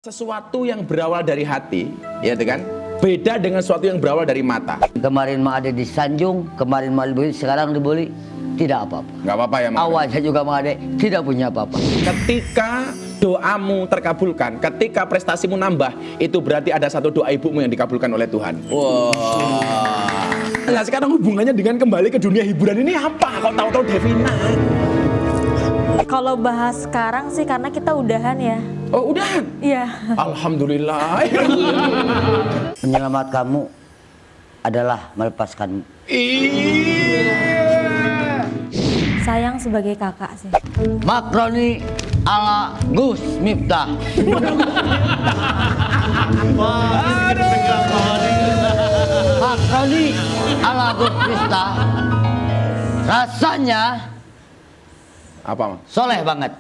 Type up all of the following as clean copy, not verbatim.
Sesuatu yang berawal dari hati, ya kan? Beda dengan sesuatu yang berawal dari mata. Kemarin mah ada di Sanjung, kemarin mah dibeli, sekarang dibeli, tidak apa-apa. Nggak apa-apa ya, Mak? Awalnya juga mah ada, tidak punya apa-apa. Ketika doamu terkabulkan, ketika prestasimu nambah, itu berarti ada satu doa ibumu yang dikabulkan oleh Tuhan. Wah. Nah, sekarang hubungannya dengan kembali ke dunia hiburan ini apa? Kau tahu-tahu Devina? Kalau bahas sekarang sih karena kita udahan ya. Oh, udahan? Iya. Alhamdulillah. Menyelamat kamu adalah melepaskanmu. Sayang sebagai kakak sih. Makroni ala Gus Miftah. Makroni ala Gus Miftah. Rasanya Apa, Mak? soleh banget.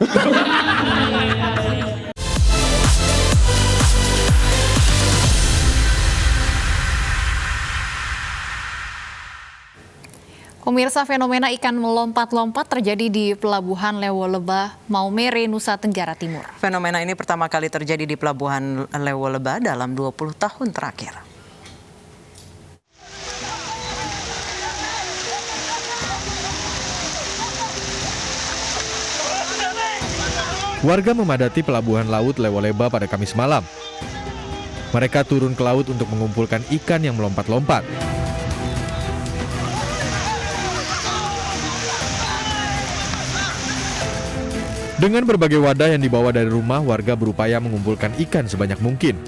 Pemirsa, fenomena ikan melompat-lompat terjadi di Pelabuhan Lewo Leba, Maumere, Nusa Tenggara Timur. Fenomena ini pertama kali terjadi di Pelabuhan Lewo Leba dalam 20 tahun terakhir. Warga memadati Pelabuhan Laut Lewo Leba pada Kamis malam. Mereka turun ke laut untuk mengumpulkan ikan yang melompat-lompat. Dengan berbagai wadah yang dibawa dari rumah, warga berupaya mengumpulkan ikan sebanyak mungkin.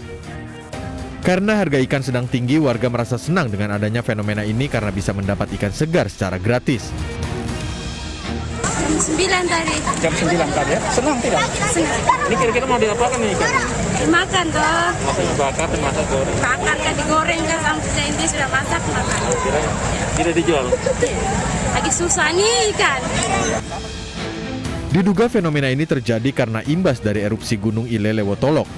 Karena harga ikan sedang tinggi, warga merasa senang dengan adanya fenomena ini karena bisa mendapat ikan segar secara gratis. Jam 9 tadi. Jam 9 tadi ya? Senang tidak? Senang. Ini kira-kira mau diapakan nih ikan? Dimakan toh. Maksudnya bakar, dimasak, goreng? Bakar kan digoreng kan sampai inti sudah masak makan. Tidak dijual? Lagi susah nih ikan. Diduga fenomena ini terjadi karena imbas dari erupsi Gunung Ile Lewotolok.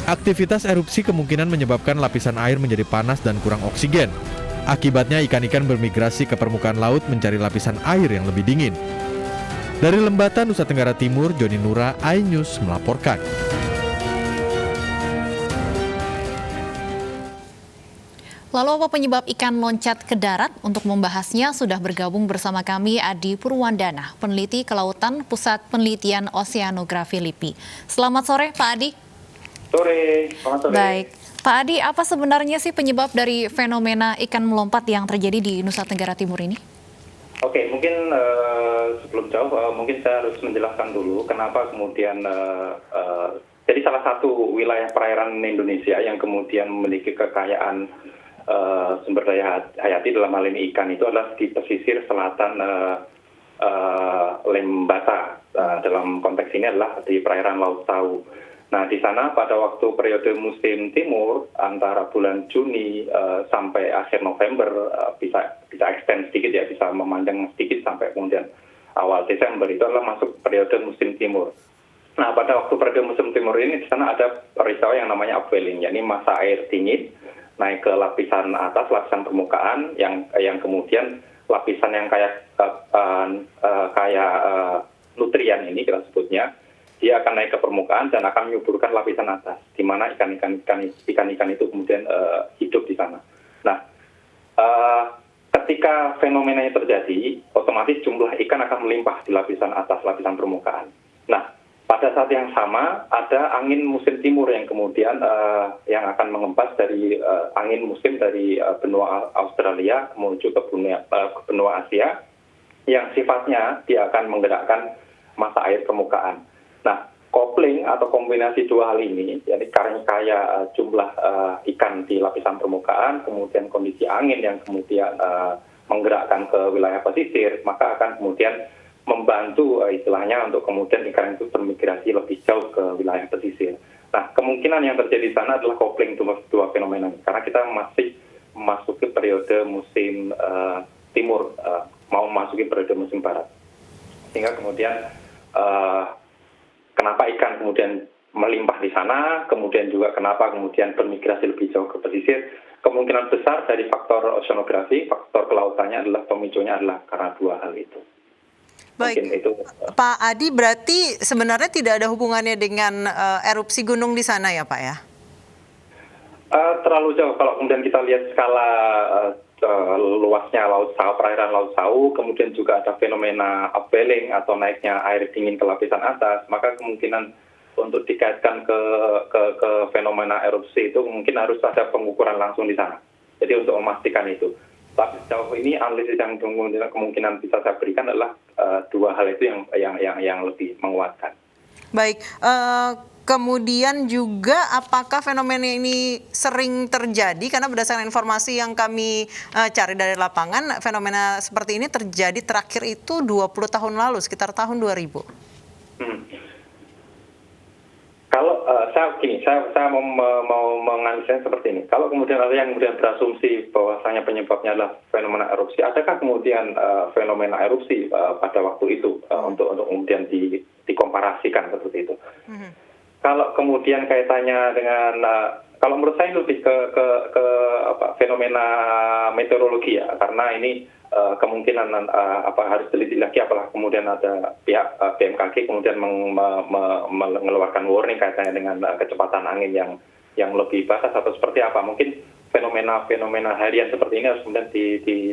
Aktivitas erupsi kemungkinan menyebabkan lapisan air menjadi panas dan kurang oksigen. Akibatnya ikan-ikan bermigrasi ke permukaan laut mencari lapisan air yang lebih dingin. Dari Lembata, Nusa Tenggara Timur, Joni Nura, iNews melaporkan. Lalu apa penyebab ikan loncat ke darat? Untuk membahasnya sudah bergabung bersama kami Adi Purwandana, peneliti kelautan Pusat Penelitian Oseanografi LIPI. Selamat sore Pak Adi. Selamat sore. Baik, Pak Adi, apa sebenarnya sih penyebab dari fenomena ikan melompat yang terjadi di Nusa Tenggara Timur ini? Oke, mungkin sebelum jauh, mungkin saya harus menjelaskan dulu kenapa kemudian jadi salah satu wilayah perairan Indonesia yang kemudian memiliki kekayaan sumber daya hayati dalam hal ini ikan itu adalah di pesisir selatan Lembata. Dalam konteks ini adalah di perairan Laut Tawu. Nah, di sana pada waktu periode musim timur antara bulan Juni sampai akhir November bisa extend sedikit ya, bisa memanjang sedikit sampai kemudian awal Desember itu adalah masuk periode musim timur. Nah, pada waktu periode musim timur ini di sana ada peristiwa yang namanya upwelling, yakni masa air dingin naik ke lapisan atas, lapisan permukaan yang kemudian lapisan yang kayak nutrien ini kita sebutnya, dia akan naik ke permukaan dan akan menyuburkan lapisan atas, di mana ikan-ikan itu kemudian hidup di sana. Nah, ketika fenomena ini terjadi, otomatis jumlah ikan akan melimpah di lapisan atas, lapisan permukaan. Nah, pada saat yang sama ada angin musim timur yang kemudian yang akan mengempas dari angin musim dari benua Australia menuju ke benua Asia, yang sifatnya dia akan menggerakkan massa air permukaan. Nah, kopling atau kombinasi dua hal ini, jadi kaya jumlah ikan di lapisan permukaan, kemudian kondisi angin yang kemudian menggerakkan ke wilayah pesisir, maka akan kemudian membantu istilahnya untuk kemudian ikan itu bermigrasi lebih jauh ke wilayah pesisir. Nah, kemungkinan yang terjadi di sana adalah kopling dua fenomena ini, karena kita masih memasuki periode musim timur, mau memasuki periode musim barat. Sehingga kemudian kenapa ikan kemudian melimpah di sana, kemudian juga kenapa kemudian bermigrasi lebih jauh ke pesisir, kemungkinan besar dari faktor oceanografi, faktor kelautannya adalah pemicunya adalah karena dua hal itu. Baik, Mungkin itu. Pak Adi, berarti sebenarnya tidak ada hubungannya dengan erupsi gunung di sana ya Pak ya? Terlalu jauh kalau kemudian kita lihat skala luasnya Laut Sau, perairan Laut Sau, kemudian juga ada fenomena upwelling atau naiknya air dingin ke lapisan atas, maka kemungkinan untuk dikaitkan ke fenomena erupsi itu mungkin harus ada pengukuran langsung di sana. Jadi untuk memastikan itu. Tapi sejauh ini analisis yang kemungkinan bisa saya berikan adalah dua hal itu yang lebih menguatkan. Baik, kemudian juga apakah fenomena ini sering terjadi? Karena berdasarkan informasi yang kami cari dari lapangan, fenomena seperti ini terjadi terakhir itu 20 tahun lalu, sekitar tahun 2000. Kalau saya mau menganalisnya seperti ini. Kalau kemudian ada yang kemudian berasumsi bahwasanya penyebabnya adalah fenomena erupsi, adakah kemudian fenomena erupsi pada waktu itu untuk kemudian dikomparasikan seperti itu? Kalau kemudian kaitannya dengan kalau menurut saya lebih ke fenomena meteorologi ya, karena ini kemungkinan harus teliti lagi, apalagi kemudian ada pihak BMKG kemudian mengeluarkan warning kaitannya dengan kecepatan angin yang lebih batas atau seperti apa. Mungkin fenomena harian seperti ini harus kemudian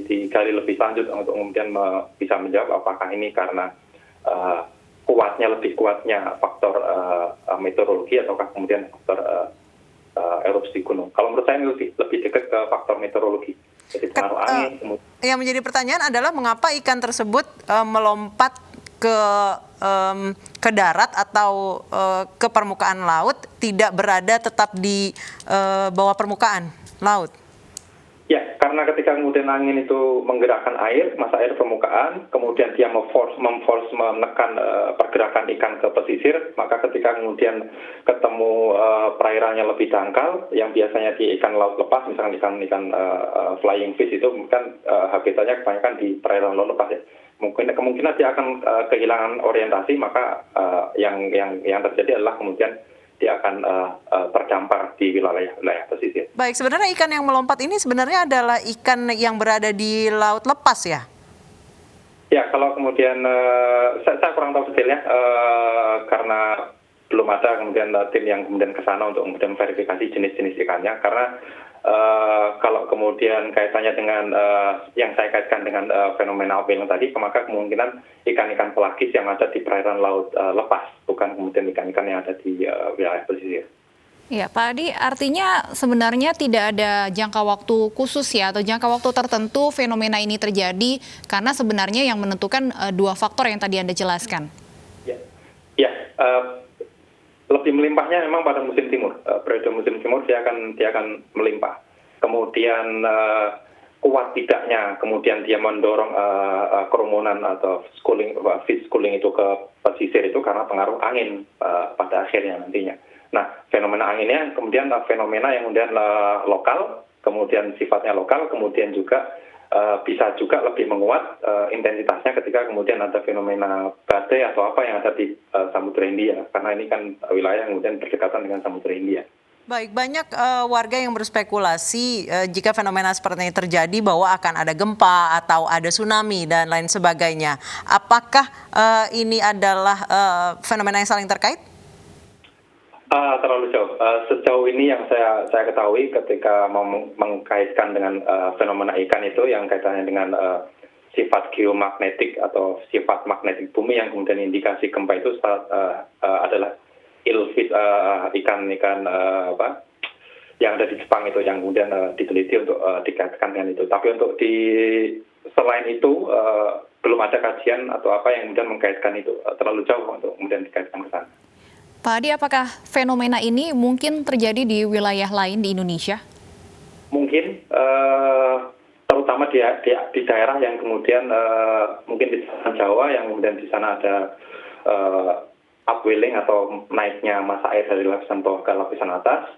digali lebih lanjut untuk kemudian bisa menjawab apakah ini karena lebih kuatnya faktor meteorologi ataukah kemudian faktor erupsi gunung. Kalau menurut saya ini lebih dekat ke faktor meteorologi. Jadi pengaruh angin. Yang menjadi pertanyaan adalah mengapa ikan tersebut melompat ke darat atau ke permukaan laut, tidak berada tetap di bawah permukaan laut? Ya, karena ketika kemudian angin itu menggerakkan air, masa air permukaan, kemudian dia menekan pergerakan ikan ke pesisir, maka ketika kemudian ketemu perairannya lebih dangkal, yang biasanya di ikan laut lepas, misalkan ikan flying fish itu kan habitatnya kebanyakan di perairan laut lepas ya. Kemungkinan dia akan kehilangan orientasi, maka yang terjadi adalah kemudian dia akan terdampar di wilayah pesisir. Baik, sebenarnya ikan yang melompat ini sebenarnya adalah ikan yang berada di laut lepas ya? Ya, kalau kemudian saya kurang tahu detailnya karena belum ada kemudian tim yang kemudian ke sana untuk kemudian verifikasi jenis-jenis ikannya, karena kalau kemudian kaitannya dengan yang saya kaitkan dengan fenomena upwelling tadi, maka kemungkinan ikan-ikan pelagis yang ada di perairan laut lepas, bukan kemudian ikan-ikan yang ada di wilayah pesisir. Ya, Pak Adi, artinya sebenarnya tidak ada jangka waktu khusus ya, atau jangka waktu tertentu fenomena ini terjadi, karena sebenarnya yang menentukan dua faktor yang tadi Anda jelaskan. Ya, lebih melimpahnya memang pada musim timur. Periode musim timur dia akan melimpah. Kemudian kuat tidaknya, kemudian dia mendorong kerumunan atau fish schooling itu ke pesisir itu karena pengaruh angin pada akhirnya nantinya. Nah, fenomena anginnya kemudian fenomena yang kemudian lokal, kemudian sifatnya lokal, kemudian juga bisa juga lebih menguat intensitasnya ketika kemudian ada fenomena badai atau apa yang ada di Samudra Hindia, karena ini kan wilayah yang kemudian berdekatan dengan Samudra Hindia. Baik, banyak warga yang berspekulasi jika fenomena seperti ini terjadi bahwa akan ada gempa atau ada tsunami dan lain sebagainya. Apakah ini adalah fenomena yang saling terkait? Terlalu jauh. Sejauh ini yang saya ketahui ketika mengkaitkan dengan fenomena ikan itu yang kaitannya dengan sifat geomagnetik atau sifat magnetik bumi yang kemudian indikasi gempa itu adalah ilfit ikan yang ada di Jepang itu yang kemudian diteliti untuk dikaitkan dengan itu. Tapi untuk selain itu belum ada kajian atau apa yang kemudian mengkaitkan itu, terlalu jauh untuk kemudian dikaitkan ke sana. Pak Adi, apakah fenomena ini mungkin terjadi di wilayah lain di Indonesia? Mungkin, terutama di daerah yang kemudian mungkin di selatan Jawa yang kemudian di sana ada upwelling atau naiknya masa air dari lapisan bawah ke lapisan atas,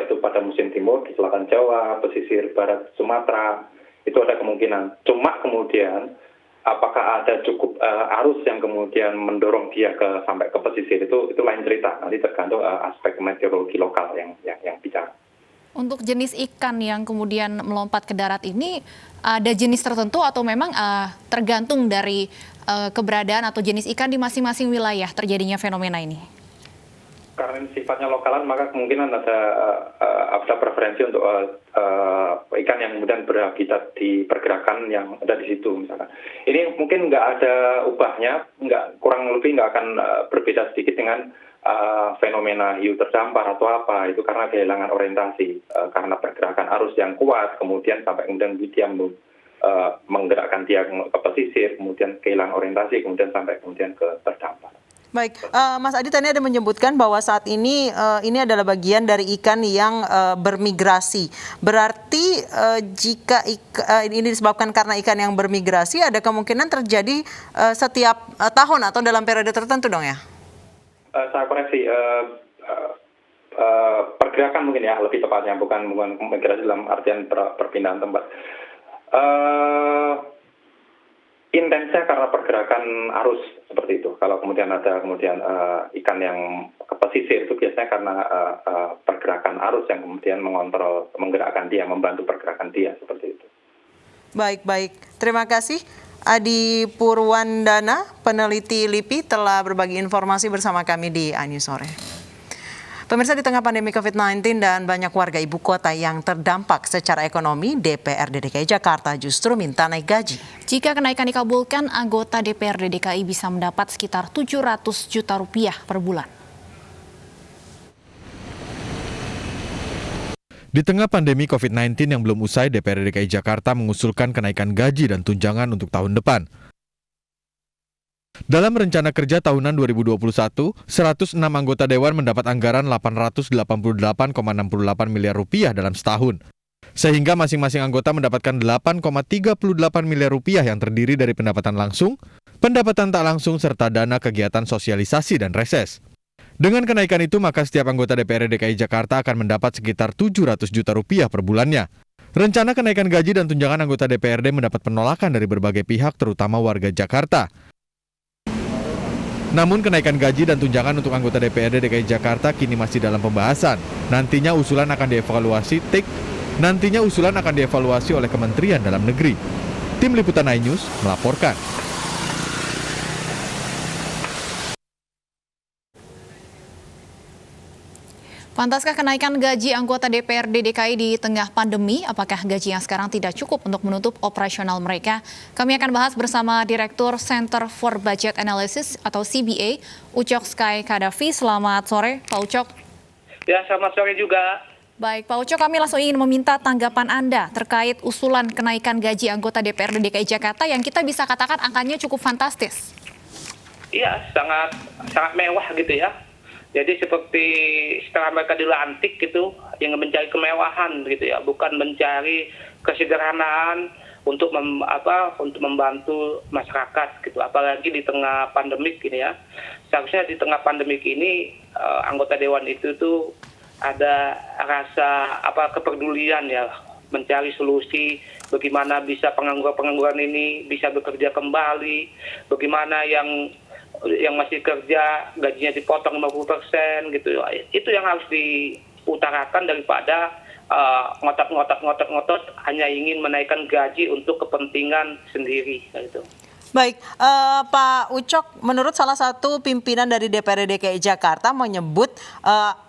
itu pada musim timur di selatan Jawa, pesisir barat Sumatera, itu ada kemungkinan. Cuma kemudian apakah ada cukup arus yang kemudian mendorong dia sampai ke pesisir itu lain cerita. Nanti tergantung aspek meteorologi lokal yang bicara. Untuk jenis ikan yang kemudian melompat ke darat ini ada jenis tertentu atau memang tergantung dari keberadaan atau jenis ikan di masing-masing wilayah terjadinya fenomena ini? Karena sifatnya lokalan, maka kemungkinan ada preferensi untuk ikan yang kemudian berhabitat di pergerakan yang ada di situ misalkan. Ini mungkin nggak ada ubahnya, kurang lebih nggak akan berbeda sedikit dengan fenomena hiu terdampar atau apa, itu karena kehilangan orientasi, karena pergerakan arus yang kuat, kemudian sampai kemudian dia menggerakkan dia ke pesisir, kemudian kehilangan orientasi, kemudian sampai kemudian ke terdampar. Baik, Mas Adi tadi ada menyebutkan bahwa saat ini adalah bagian dari ikan yang bermigrasi. Berarti jika ini disebabkan karena ikan yang bermigrasi, ada kemungkinan terjadi setiap tahun atau dalam periode tertentu dong ya? Saya koreksi, pergerakan mungkin ya lebih tepatnya, bukan migrasi dalam artian perpindahan tempat. Intensnya karena pergerakan arus seperti itu. Kalau kemudian ada ikan yang ke pesisir, itu biasanya karena pergerakan arus yang kemudian menggerakkan dia, membantu pergerakan dia seperti itu. Baik. Terima kasih Adi Purwandana, peneliti LIPI, telah berbagi informasi bersama kami di iNews Sore. Pemirsa, di tengah pandemi COVID-19 dan banyak warga ibu kota yang terdampak secara ekonomi, DPRD DKI Jakarta justru minta naik gaji. Jika kenaikan dikabulkan, anggota DPRD DKI bisa mendapat sekitar 700 juta rupiah per bulan. Di tengah pandemi COVID-19 yang belum usai, DPRD DKI Jakarta mengusulkan kenaikan gaji dan tunjangan untuk tahun depan. Dalam rencana kerja tahunan 2021, 106 anggota Dewan mendapat anggaran 888,68 miliar rupiah dalam setahun. Sehingga masing-masing anggota mendapatkan 8,38 miliar rupiah yang terdiri dari pendapatan langsung, pendapatan tak langsung, serta dana kegiatan sosialisasi dan reses. Dengan kenaikan itu, maka setiap anggota DPRD DKI Jakarta akan mendapat sekitar 700 juta rupiah per bulannya. Rencana kenaikan gaji dan tunjangan anggota DPRD mendapat penolakan dari berbagai pihak, terutama warga Jakarta. Namun kenaikan gaji dan tunjangan untuk anggota DPRD DKI Jakarta kini masih dalam pembahasan. Nantinya usulan akan dievaluasi oleh Kementerian Dalam Negeri. Tim Liputan iNews melaporkan. Pantaskah kenaikan gaji anggota DPRD DKI di tengah pandemi? Apakah gaji yang sekarang tidak cukup untuk menutup operasional mereka? Kami akan bahas bersama Direktur Center for Budget Analysis atau CBA, Ucok Sky Kadafi. Selamat sore, Pak Ucok. Ya, selamat sore juga. Baik, Pak Ucok, kami langsung ingin meminta tanggapan Anda terkait usulan kenaikan gaji anggota DPRD DKI Jakarta yang kita bisa katakan angkanya cukup fantastis. Iya, sangat mewah gitu ya. Jadi seperti setelah mereka dilantik gitu, yang mencari kemewahan gitu ya, bukan mencari kesederhanaan untuk membantu masyarakat gitu. Apalagi di tengah pandemik ini ya. Seharusnya di tengah pandemik ini anggota dewan itu tuh ada rasa kepedulian ya, mencari solusi bagaimana bisa pengangguran ini bisa bekerja kembali, bagaimana yang masih kerja gajinya dipotong 50% gitu. Itu yang harus diutarakan daripada ngotot hanya ingin menaikkan gaji untuk kepentingan sendiri gitu. Baik, Pak Ucok, menurut salah satu pimpinan dari DPRD DKI Jakarta menyebut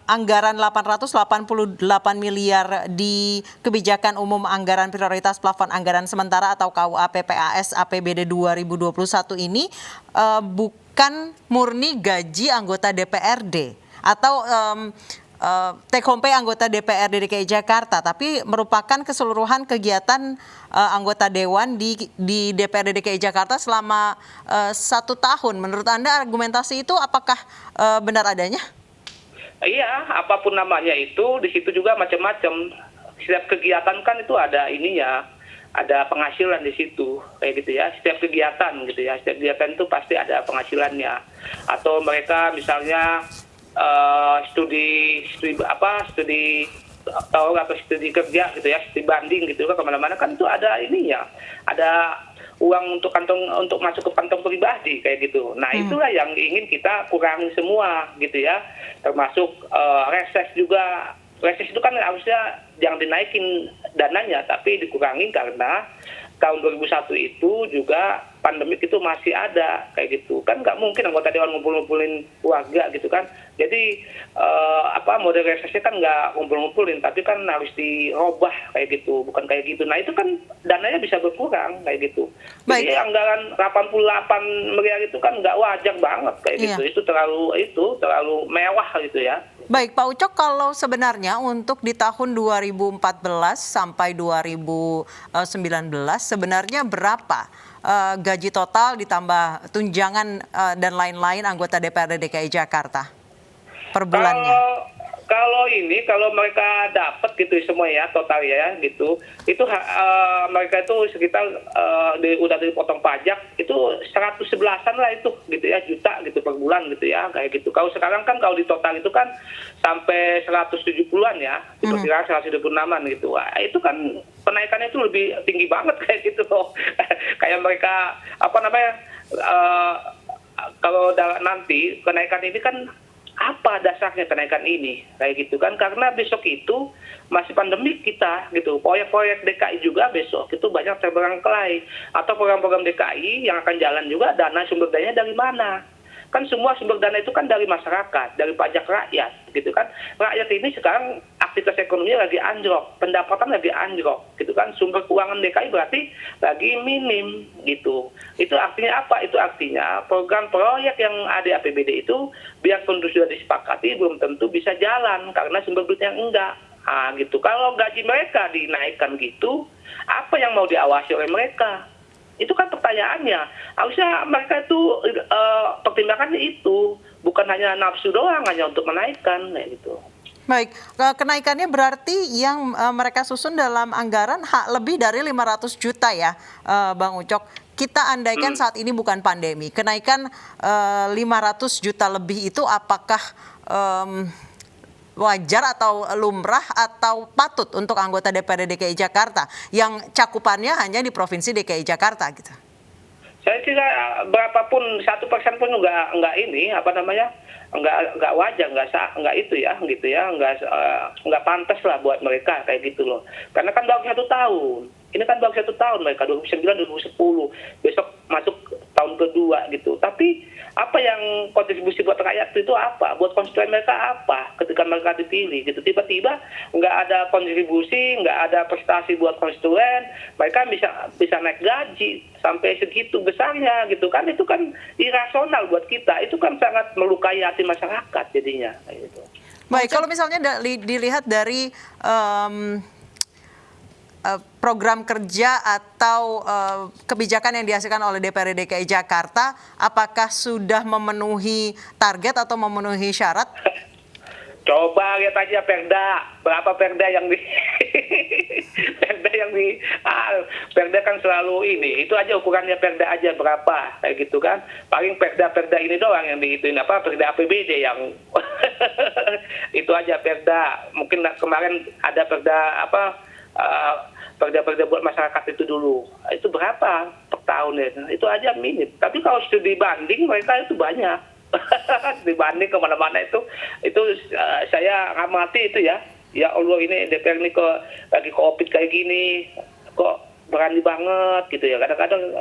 anggaran 888 miliar di kebijakan umum anggaran prioritas plafon anggaran sementara atau KUA PPAS APBD 2021 ini bukan murni gaji anggota DPRD atau take home pay anggota DPRD DKI Jakarta, tapi merupakan keseluruhan kegiatan anggota dewan di DPRD DKI Jakarta selama 1 tahun. Menurut Anda argumentasi itu apakah benar adanya? Iya, apapun namanya itu, di situ juga macam-macam. Setiap kegiatan kan itu ada ininya, ada penghasilan di situ, kayak gitu ya. Setiap kegiatan gitu ya, setiap kegiatan itu pasti ada penghasilannya. Atau mereka misalnya studi kerja gitu ya, studi banding gitu kan kemana-mana kan itu ada ininya, ada uang untuk masuk ke kantong pribadi kayak gitu. Nah itulah yang ingin kita kurangi semua gitu ya, termasuk reses juga. Reses itu kan harusnya jangan dinaikin dananya tapi dikurangi karena tahun 2001 itu juga pandemik itu masih ada kayak gitu kan, nggak mungkin anggota dewan ngumpulin warga gitu kan. Jadi model realisasinya kan nggak ngumpulin, tapi kan harus dirubah kayak gitu, bukan kayak gitu. Nah itu kan dananya bisa berkurang kayak gitu. Jadi anggaran 88 miliar itu kan nggak wajar banget kayak gitu. Itu terlalu mewah gitu ya. Baik, Pak Ucok, kalau sebenarnya untuk di tahun 2014 sampai 2019 sebenarnya berapa gaji total ditambah tunjangan dan lain-lain anggota DPRD DKI Jakarta per bulannya? Kalau mereka dapat gitu semua ya total ya gitu, itu mereka itu sekitar udah dipotong pajak itu 111-an lah itu gitu ya, juta gitu per bulan gitu ya kayak gitu. Kalau sekarang kan kalau di total itu kan sampai 170-an ya, diperkirakan 176-an gitu. Wah, itu kan kenaikannya itu lebih tinggi banget kayak gitu loh. Kayak mereka kalau nanti kenaikan ini kan apa dasarnya kenaikan ini kayak gitu kan, karena besok itu masih pandemi kita gitu. Proyek-proyek DKI juga besok itu banyak terbengkalai, atau program-program DKI yang akan jalan juga sumber dananya dari mana? Kan semua sumber dana itu kan dari masyarakat, dari pajak rakyat gitu kan. Rakyat ini sekarang aktivitas ekonominya lagi anjlok, pendapatan lagi anjlok gitu kan. Sumber keuangan DKI berarti lagi minim gitu. Itu artinya apa? Itu artinya program proyek yang ada di APBD itu biarpun sudah disepakati belum tentu bisa jalan karena sumber duitnya enggak. Gitu. Kalau gaji mereka dinaikkan gitu, apa yang mau diawasi oleh mereka? Itu kan pertanyaannya. Harusnya mereka itu pertimbangannya itu, bukan hanya nafsu doang, hanya untuk menaikkan kayak gitu. Baik, kenaikannya berarti yang mereka susun dalam anggaran lebih dari 500 juta ya, Bang Ucok. Kita andaikan saat ini bukan pandemi, kenaikan 500 juta lebih itu apakah wajar atau lumrah atau patut untuk anggota DPRD DKI Jakarta yang cakupannya hanya di Provinsi DKI Jakarta gitu? Saya kira berapapun 1% pun nggak wajar, nggak itu ya gitu ya, nggak pantas lah buat mereka kayak gitu loh. Karena kan baru 1 tahun. Ini kan baru 1 tahun mereka 2009 2010, besok masuk tahun kedua gitu. Tapi apa yang kontribusi buat rakyat itu apa? Buat konstituen mereka apa? Ketika mereka dipilih gitu, tiba-tiba nggak ada kontribusi, nggak ada prestasi buat konstituen, mereka bisa naik gaji sampai segitu besarnya gitu kan? Itu kan irasional buat kita. Itu kan sangat melukai hati masyarakat jadinya. Gitu. Baik, kalau misalnya dilihat dari program kerja atau kebijakan yang dihasilkan oleh DPRD DKI Jakarta, apakah sudah memenuhi target atau memenuhi syarat? Coba lihat aja Perda, berapa Perda yang Perda kan selalu ini, itu aja ukurannya Perda aja berapa kayak gitu kan. Paling Perda ini doang yang diituin Perda APBD yang itu aja Perda. Mungkin kemarin ada Perda Perda buat masyarakat itu dulu. Itu berapa per tahun ya? Itu aja minim. Tapi kalau studi banding mereka itu banyak. Dibanding kemana-mana itu saya ngamati itu ya. Ya Allah, ini DPR ini lagi COVID kayak gini, kok berani banget gitu ya. Kadang-kadang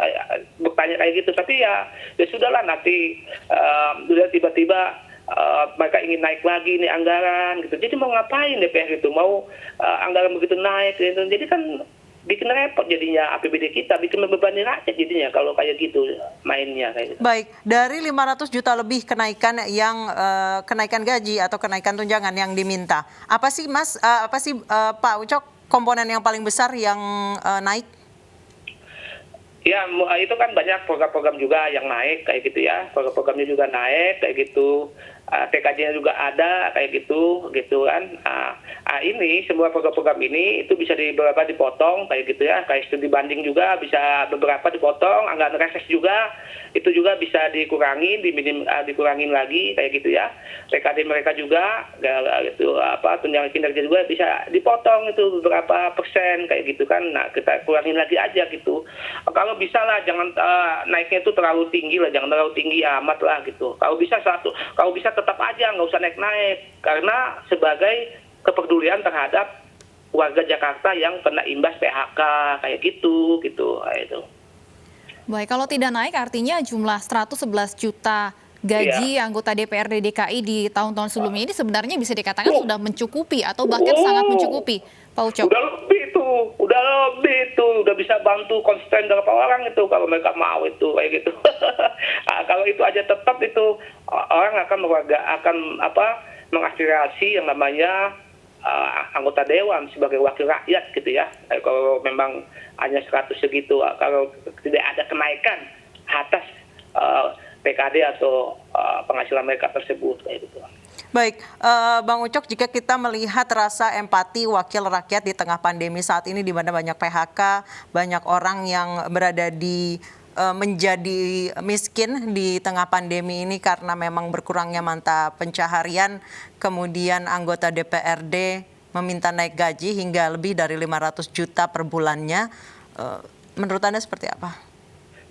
bertanya kayak gitu. Tapi ya sudahlah, nanti tiba-tiba mereka ingin naik lagi nih anggaran gitu. Jadi mau ngapain DPR itu? Mau anggaran begitu naik gitu. Jadi kan bikin repot jadinya APBD kita, bikin membebani rakyat jadinya kalau kayak gitu mainnya kayak gitu. Baik, dari 500 juta lebih kenaikan yang kenaikan gaji atau kenaikan tunjangan yang diminta. Apa sih Mas, Pak Ucok, komponen yang paling besar yang naik? Ya, itu kan banyak program-program juga yang naik kayak gitu ya. Program-programnya juga naik kayak gitu. TKJ-nya juga ada kayak gitu kan. Ini semua program-program ini itu bisa beberapa dipotong kayak gitu ya. Kayak studi banding juga bisa beberapa dipotong. Anggaran reses juga itu juga bisa dikurangin lagi kayak gitu ya. TKD mereka juga gitu, tunjangan kinerja juga bisa dipotong itu beberapa persen kayak gitu kan. Nah, kita kurangin lagi aja gitu. Kalau bisa lah, jangan naiknya itu terlalu tinggi lah, jangan terlalu tinggi amat lah gitu. Kalau bisa tetap aja nggak usah naik-naik, karena sebagai kepedulian terhadap warga Jakarta yang kena imbas PHK kayak gitu. Kayak itu. Baik, kalau tidak naik artinya jumlah 111 juta gaji anggota DPRD DKI di tahun-tahun sebelumnya ini sebenarnya bisa dikatakan sudah mencukupi atau bahkan sangat mencukupi, Pak Ucok. Udah lebih itu, udah bisa bantu konsisten berapa orang itu kalau mereka mau itu kayak gitu. Kalau itu aja tetap itu orang akan mengaspirasi yang namanya anggota dewan sebagai wakil rakyat gitu ya. Kalau memang hanya 100 segitu, kalau tidak ada kenaikan atas PKD atau penghasilan mereka tersebut kayak gitu. Baik, Bang Ucok, jika kita melihat rasa empati wakil rakyat di tengah pandemi saat ini di mana banyak PHK, banyak orang yang berada di menjadi miskin di tengah pandemi ini karena memang berkurangnya mata pencaharian, kemudian anggota DPRD meminta naik gaji hingga lebih dari 500 juta per bulannya. Menurut Anda seperti apa?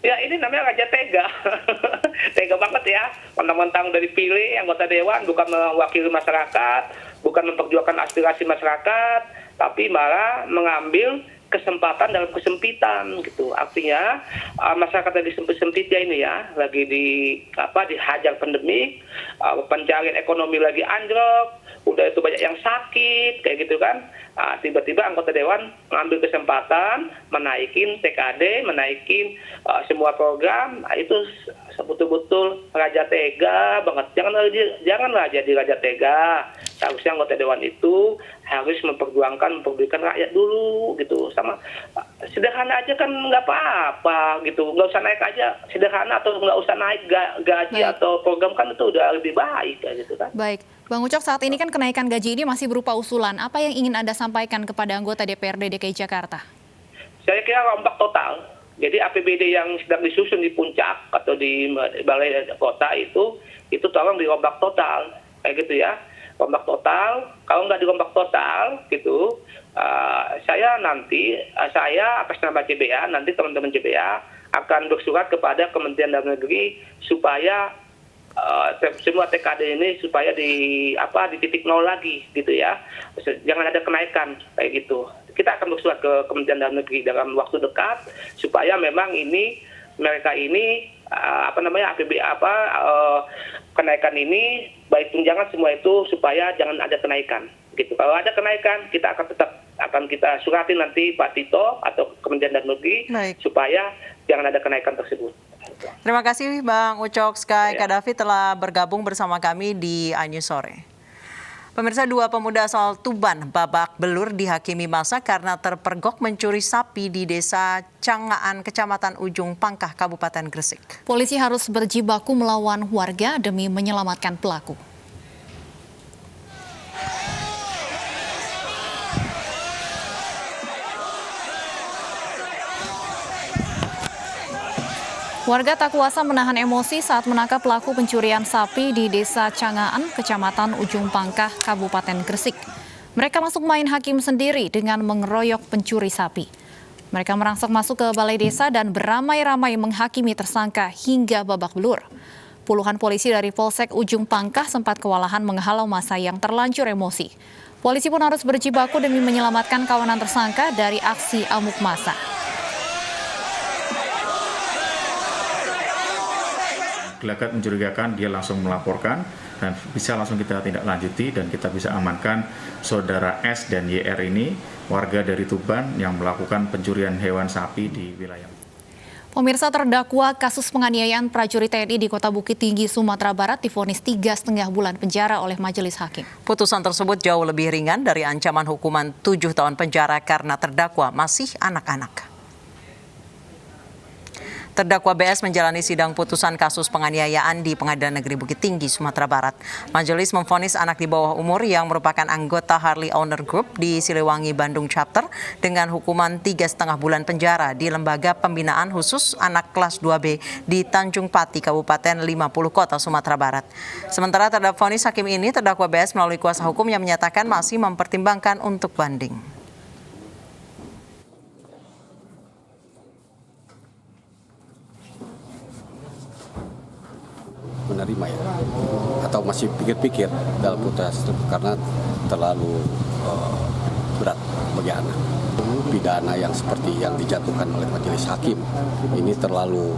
Ya ini namanya raja tega. Tega banget ya. Mentang-mentang dari pilih anggota dewan bukan mewakili masyarakat, bukan memperjuangkan aspirasi masyarakat, tapi malah mengambil kesempatan dalam kesempitan gitu. Artinya masyarakat yang disempit-sempitnya ini ya, lagi dihajar pandemi, pencarian ekonomi lagi anjlok, udah itu banyak yang sakit kayak gitu kan. Tiba-tiba anggota dewan mengambil kesempatan menaikin TKD, menaikin semua program. Itu betul-betul raja tega banget. Janganlah jadi raja tega. Seharusnya anggota dewan itu harus memperjuangkan rakyat dulu gitu. Sama sederhana aja kan nggak apa-apa gitu, nggak usah naik aja sederhana atau nggak usah naik gaji atau program kan itu udah lebih baik kayak gitu kan. Baik, Bang Ucok, saat ini kan kenaikan gaji ini masih berupa usulan. Apa yang ingin Anda sampaikan kepada anggota DPRD DKI Jakarta? Saya kira rombak total. Jadi APBD yang sedang disusun di puncak atau di balai kota itu tolong dirombak total kayak gitu ya. Rombak total, kalau nggak dirombak total gitu, saya atas nama CBA, nanti teman-teman CBA akan bersurat kepada Kementerian Dalam Negeri supaya semua TKD ini supaya di titik nol lagi gitu ya, jangan ada kenaikan kayak gitu. Kita akan bersurat ke Kementerian Dalam Negeri dalam waktu dekat supaya memang mereka ini kenaikan ini baik tunjangan semua itu supaya jangan ada kenaikan gitu. Kalau ada kenaikan kita akan kita suratin nanti Pak Tito atau Kementerian Dalam Negeri supaya jangan ada kenaikan tersebut. Terima kasih Bang Ucok Sky Kadafi telah bergabung bersama kami di iNews Sore. Pemirsa, 2 pemuda asal Tuban babak belur dihakimi massa karena terpergok mencuri sapi di Desa Cangaan, Kecamatan Ujung Pangkah, Kabupaten Gresik. Polisi harus berjibaku melawan warga demi menyelamatkan pelaku. Warga tak kuasa menahan emosi saat menangkap pelaku pencurian sapi di Desa Cangaan, Kecamatan Ujung Pangkah, Kabupaten Gresik. Mereka masuk main hakim sendiri dengan mengeroyok pencuri sapi. Mereka merangsek masuk ke balai desa dan beramai-ramai menghakimi tersangka hingga babak belur. Puluhan polisi dari Polsek Ujung Pangkah sempat kewalahan menghalau massa yang terlanjur emosi. Polisi pun harus berjibaku demi menyelamatkan kawanan tersangka dari aksi amuk massa. Gelagat mencurigakan, dia langsung melaporkan dan bisa langsung kita tindak lanjuti dan kita bisa amankan saudara S dan YR ini warga dari Tuban yang melakukan pencurian hewan sapi di wilayah. Pemirsa, terdakwa kasus penganiayaan prajurit TNI di Kota Bukit Tinggi, Sumatera Barat divonis 3,5 bulan penjara oleh majelis hakim. Putusan tersebut jauh lebih ringan dari ancaman hukuman 7 tahun penjara karena terdakwa masih anak-anak. Terdakwa BS menjalani sidang putusan kasus penganiayaan di Pengadilan Negeri Bukit Tinggi, Sumatera Barat. Majelis memvonis anak di bawah umur yang merupakan anggota Harley Owner Group di Siliwangi, Bandung Chapter dengan hukuman 3,5 bulan penjara di Lembaga Pembinaan Khusus Anak Kelas 2B di Tanjung Pati, Kabupaten 50 Kota, Sumatera Barat. Sementara terhadap vonis hakim ini, terdakwa BS melalui kuasa hukum yang menyatakan masih mempertimbangkan untuk banding. Menerima ya, atau masih pikir-pikir dalam putusan karena terlalu berat bagi anak. Pidana yang seperti yang dijatuhkan oleh majelis hakim ini terlalu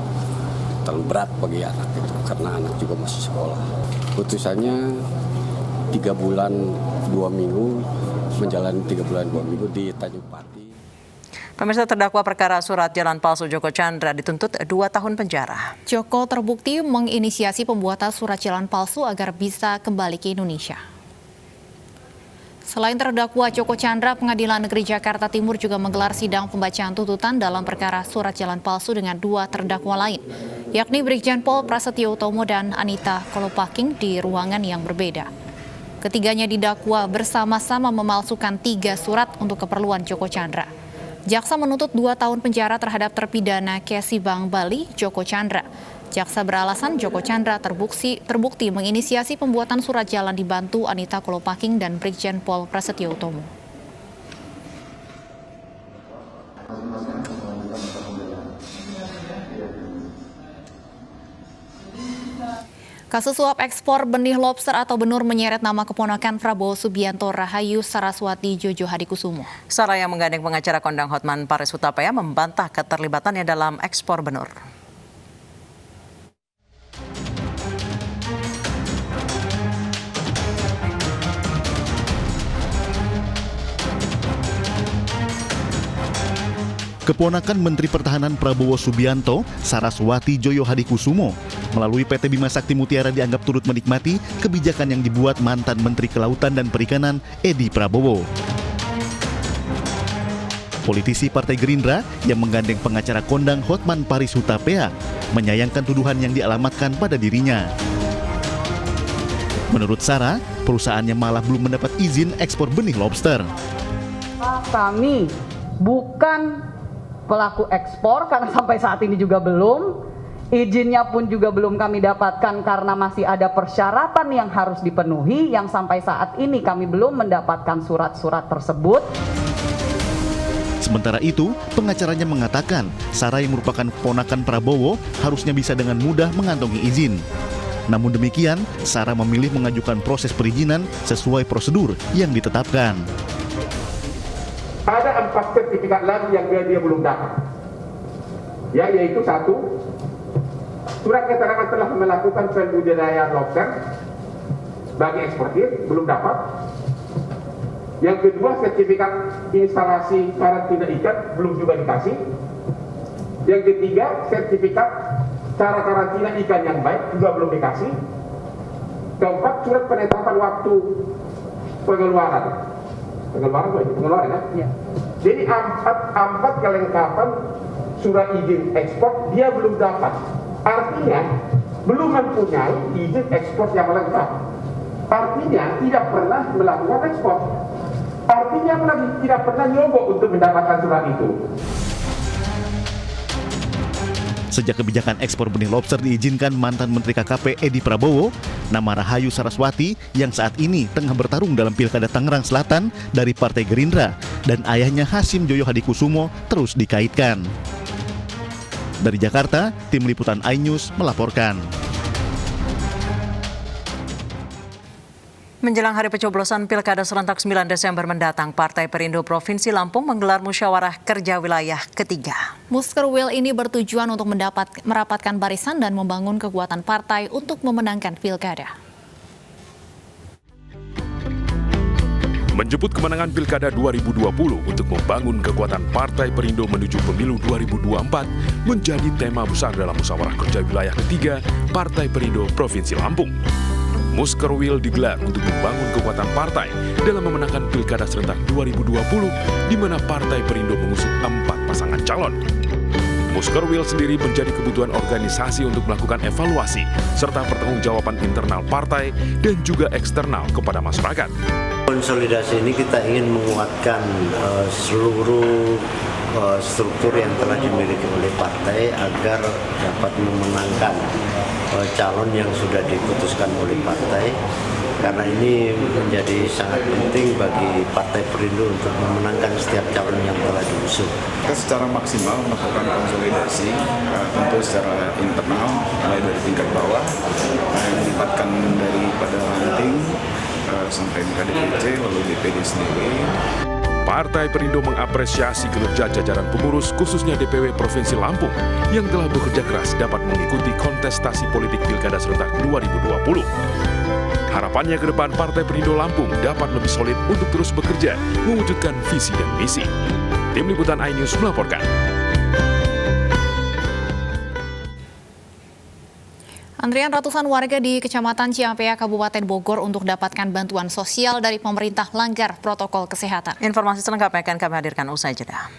berat bagi anak itu, karena anak juga masih sekolah. Putusannya 3 bulan 2 minggu, menjalani 3 bulan 2 minggu di Tanjung Pati. Pemirsa, terdakwa perkara surat jalan palsu Joko Chandra dituntut 2 tahun penjara. Joko terbukti menginisiasi pembuatan surat jalan palsu agar bisa kembali ke Indonesia. Selain terdakwa Joko Chandra, Pengadilan Negeri Jakarta Timur juga menggelar sidang pembacaan tuntutan dalam perkara surat jalan palsu dengan 2 terdakwa lain, yakni Brigjen Pol Prasetyo Utomo dan Anita Kolopaking di ruangan yang berbeda. Ketiganya didakwa bersama-sama memalsukan 3 surat untuk keperluan Joko Chandra. Jaksa menuntut 2 tahun penjara terhadap terpidana Kesi Bank Bali, Joko Chandra. Jaksa beralasan Joko Chandra terbukti menginisiasi pembuatan surat jalan dibantu Anita Kolopaking dan Brigjen Pol Prasetyo Utomo. Kasus suap ekspor benih lobster atau benur menyeret nama keponakan Prabowo Subianto, Rahayu Saraswati Jojo Hadikusumo. Sarah yang menggandeng pengacara kondang Hotman Paris Hutapea membantah keterlibatannya dalam ekspor benur. Keponakan Menteri Pertahanan Prabowo Subianto, Saraswati Joyo Hadikusumo, melalui PT Bima Sakti Mutiara dianggap turut menikmati kebijakan yang dibuat mantan Menteri Kelautan dan Perikanan Edi Prabowo. Politisi Partai Gerindra yang menggandeng pengacara kondang Hotman Paris Hutapea menyayangkan tuduhan yang dialamatkan pada dirinya. Menurut Sarah, perusahaannya malah belum mendapat izin ekspor benih lobster. Kami bukan pelaku ekspor karena sampai saat ini juga belum. Izinnya pun juga belum kami dapatkan karena masih ada persyaratan yang harus dipenuhi yang sampai saat ini kami belum mendapatkan surat-surat tersebut. Sementara itu, pengacaranya mengatakan Sarah yang merupakan keponakan Prabowo harusnya bisa dengan mudah mengantongi izin. Namun demikian, Sarah memilih mengajukan proses perizinan sesuai prosedur yang ditetapkan. Ada 4 sertifikat lagi yang dia belum dapat. Ya, yaitu 1, surat keterangan telah melakukan pembudidayaan lobster bagi eksportir, belum dapat. Yang kedua, sertifikat instalasi karantina ikan belum juga dikasih. Yang ketiga, sertifikat cara karantina ikan yang baik juga belum dikasih. Keempat, surat penetapan waktu pengeluaran ya. Jadi 4 kelengkapan surat izin ekspor dia belum dapat. Artinya belum mempunyai izin ekspor yang lengkap. Artinya tidak pernah melakukan ekspor. Artinya lagi tidak pernah nyogok untuk mendapatkan surat itu. Sejak kebijakan ekspor benih lobster diizinkan mantan Menteri KKP Edi Prabowo, nama Rahayu Saraswati yang saat ini tengah bertarung dalam Pilkada Tangerang Selatan dari Partai Gerindra dan ayahnya Hasim Joyo Hadikusumo terus dikaitkan. Dari Jakarta, tim liputan iNews melaporkan. Menjelang hari pencoblosan Pilkada serentak 9 Desember mendatang, Partai Perindo Provinsi Lampung menggelar musyawarah kerja wilayah ketiga. Muskerwil ini bertujuan untuk merapatkan barisan dan membangun kekuatan partai untuk memenangkan Pilkada. Menjemput kemenangan Pilkada 2020 untuk membangun kekuatan Partai Perindo menuju pemilu 2024 menjadi tema besar dalam musyawarah kerja wilayah ketiga Partai Perindo Provinsi Lampung. Muskerwil digelar untuk membangun kekuatan partai dalam memenangkan Pilkada serentak 2020 di mana Partai Perindo mengusung 4 pasangan calon. Muskerwil sendiri menjadi kebutuhan organisasi untuk melakukan evaluasi serta pertanggungjawaban internal partai dan juga eksternal kepada masyarakat. Konsolidasi ini kita ingin menguatkan seluruh struktur yang telah dimiliki oleh partai agar dapat memenangkan calon yang sudah diputuskan oleh partai, karena ini menjadi sangat penting bagi Partai Perindo untuk memenangkan setiap calon yang telah diusung. Kita secara maksimal melakukan konsolidasi tentu secara internal mulai dari tingkat bawah yang melibatkan daripada ranting sampai ke DPC lalu DPD sendiri. Partai Perindo mengapresiasi kinerja jajaran pengurus khususnya DPW Provinsi Lampung yang telah bekerja keras dapat mengikuti kontestasi politik Pilkada serentak 2020. Harapannya ke depan Partai Perindo Lampung dapat lebih solid untuk terus bekerja mewujudkan visi dan misi. Tim Liputan iNews melaporkan. Antrian ratusan warga di Kecamatan Ciampea, Kabupaten Bogor untuk dapatkan bantuan sosial dari pemerintah langgar protokol kesehatan. Informasi selengkapnya akan kami hadirkan usai jeda.